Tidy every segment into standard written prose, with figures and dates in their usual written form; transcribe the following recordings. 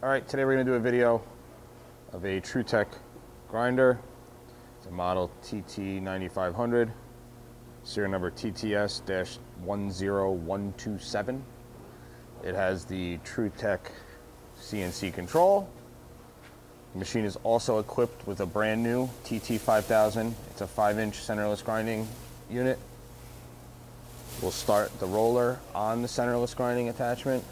Alright, today we're going to do a video of a TruTech grinder. It's a model TT9500, serial number TTS-10127. It has the TruTech CNC control. The machine is also equipped with a brand new TT5000. It's a 5-inch centerless grinding unit. We'll start the roller on the centerless grinding attachment.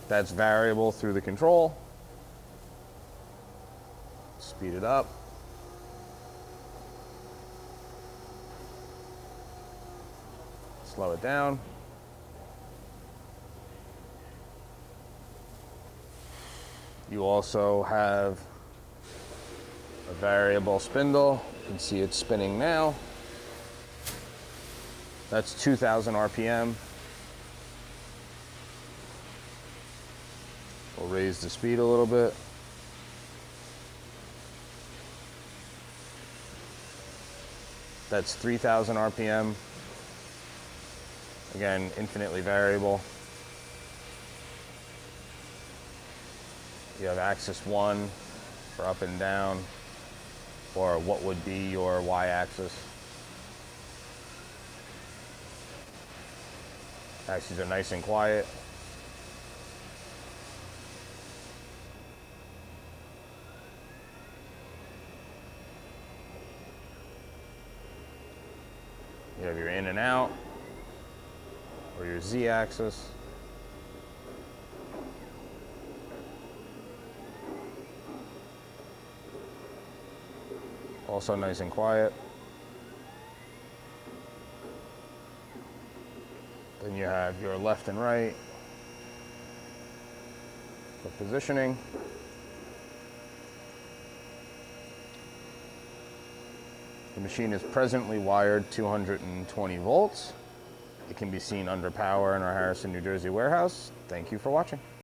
That's variable through the control. Speed it up. Slow it down. You also have a variable spindle. You can see it's spinning now. That's 2,000 RPM. We'll raise the speed a little bit. That's 3,000 RPM. Again, infinitely variable. You have axis 1 for up and down, or what would be your y-axis. Axes are nice and quiet. You have your in and out, or your z-axis. Also nice and quiet. Then you have your left and right for positioning. The machine is presently wired 220 volts. It can be seen under power in our Harrison, New Jersey warehouse. Thank you for watching.